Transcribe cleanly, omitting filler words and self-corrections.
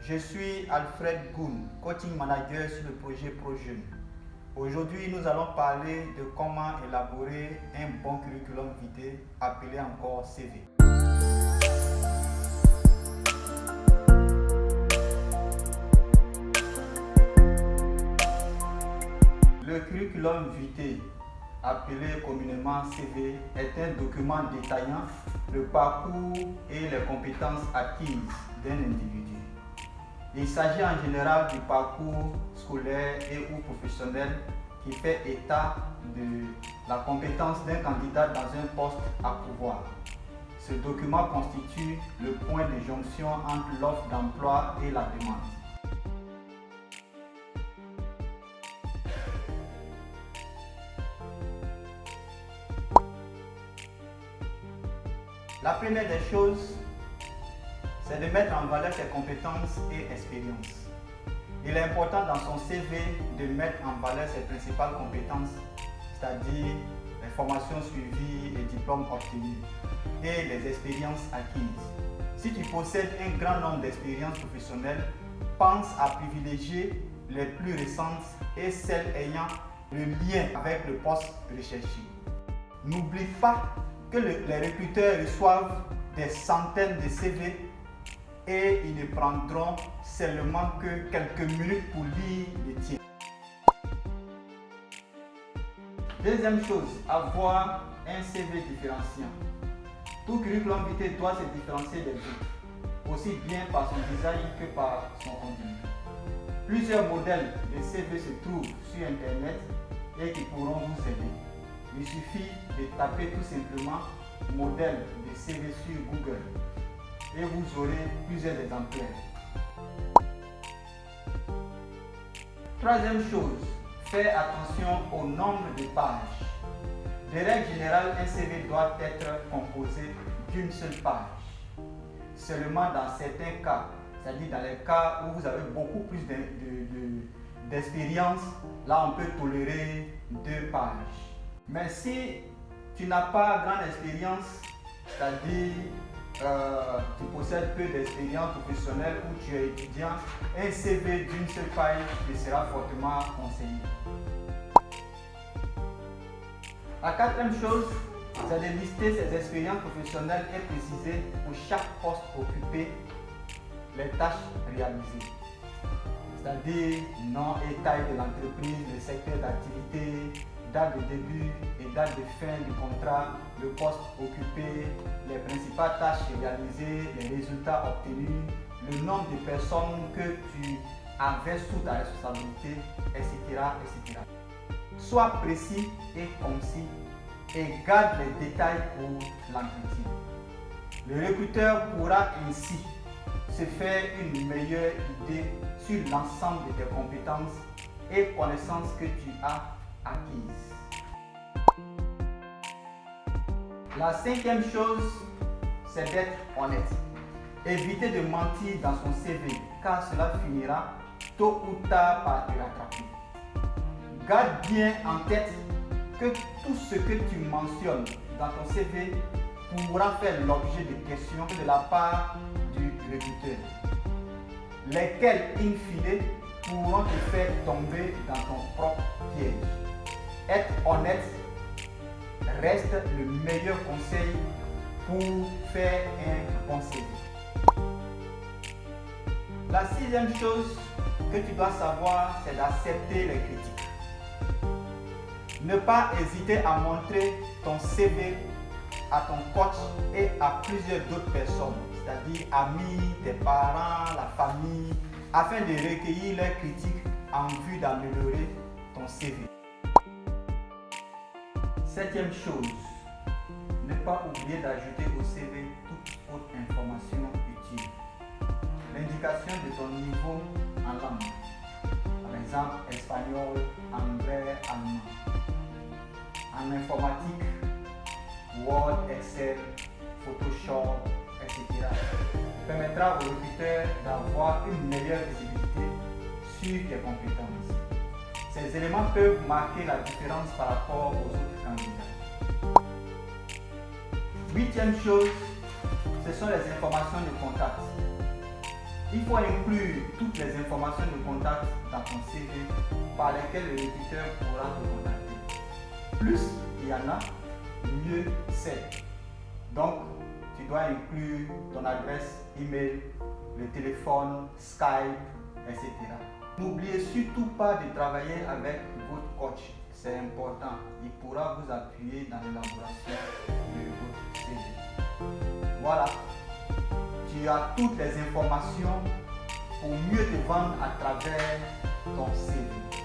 Je suis Alfred Goun, coaching manager sur le projet ProJeune. Aujourd'hui, nous allons parler de comment élaborer un bon curriculum vitae, appelé encore CV. Le curriculum vitae, appelé communément CV, est un document détaillant le parcours et les compétences acquises d'un individu. Il s'agit en général du parcours scolaire et ou professionnel qui fait état de la compétence d'un candidat dans un poste à pourvoir. Ce document constitue le point de jonction entre l'offre d'emploi et la demande. La première des choses, c'est de mettre en valeur ses compétences et expériences. Il est important dans son CV de mettre en valeur ses principales compétences, c'est-à-dire les formations suivies et diplômes obtenus et les expériences acquises. Si tu possèdes un grand nombre d'expériences professionnelles, pense à privilégier les plus récentes et celles ayant le lien avec le poste recherché. N'oublie pas que les recruteurs reçoivent des centaines de CV et ils ne prendront seulement que quelques minutes pour lire les tiens. Deuxième chose, avoir un CV différenciant. Tout curriculum vitae doit se différencier des autres, aussi bien par son design que par son contenu. Plusieurs modèles de CV se trouvent sur Internet et qui pourront vous aider. Il suffit de taper tout simplement modèle de CV sur Google et vous aurez plusieurs exemplaires. Troisième chose, faites attention au nombre de pages. De règle générale, un CV doit être composé d'une seule page. Seulement dans certains cas, c'est-à-dire dans les cas où vous avez beaucoup plus d'expérience, là on peut tolérer 2 pages. Mais si tu n'as pas grande expérience, c'est-à-dire tu possèdes peu d'expérience professionnelle ou tu es étudiant, un CV d'une seule page te sera fortement conseillé. La quatrième chose, c'est de lister ses expériences professionnelles et préciser pour chaque poste occupé les tâches réalisées. C'est-à-dire nom et taille de l'entreprise, le secteur d'activité, date de début et date de fin du contrat, le poste occupé, les principales tâches réalisées, les résultats obtenus, le nombre de personnes que tu avais sous ta responsabilité, etc., etc. Sois précis et concis et garde les détails pour l'entretien. Le recruteur pourra ainsi se faire une meilleure idée sur l'ensemble de tes compétences et connaissances que tu as acquises. La cinquième chose, c'est d'être honnête. Évitez de mentir dans son CV car cela finira tôt ou tard par te rattraper. Garde bien en tête que tout ce que tu mentionnes dans ton CV pourra faire l'objet de questions de la part du recruteur, lesquelles, in fine, pourront te faire tomber dans ton propre piège. Être honnête reste le meilleur conseil pour faire un bon CV. La sixième chose que tu dois savoir, c'est d'accepter les critiques. Ne pas hésiter à montrer ton CV à ton coach et à plusieurs d'autres personnes, c'est-à-dire amis, tes parents, la famille, afin de recueillir leurs critiques en vue d'améliorer ton CV. Septième chose, ne pas oublier d'ajouter au CV toute autre information utile. L'indication de ton niveau en langue, par exemple espagnol, anglais, allemand. En informatique, Word, Excel, Photoshop, etc. permettra au recruteur d'avoir une meilleure visibilité sur tes compétences. Ces éléments peuvent marquer la différence par rapport aux autres candidats. Huitième chose, ce sont les informations de contact. Il faut inclure toutes les informations de contact dans ton CV par lesquelles le recruteur pourra te contacter. Plus il y en a, mieux c'est. Donc, tu dois inclure ton adresse email, le téléphone, Skype, etc. N'oubliez surtout pas de travailler avec votre coach. C'est important. Il pourra vous appuyer dans l'élaboration de votre CV. Voilà. Tu as toutes les informations pour mieux te vendre à travers ton CV.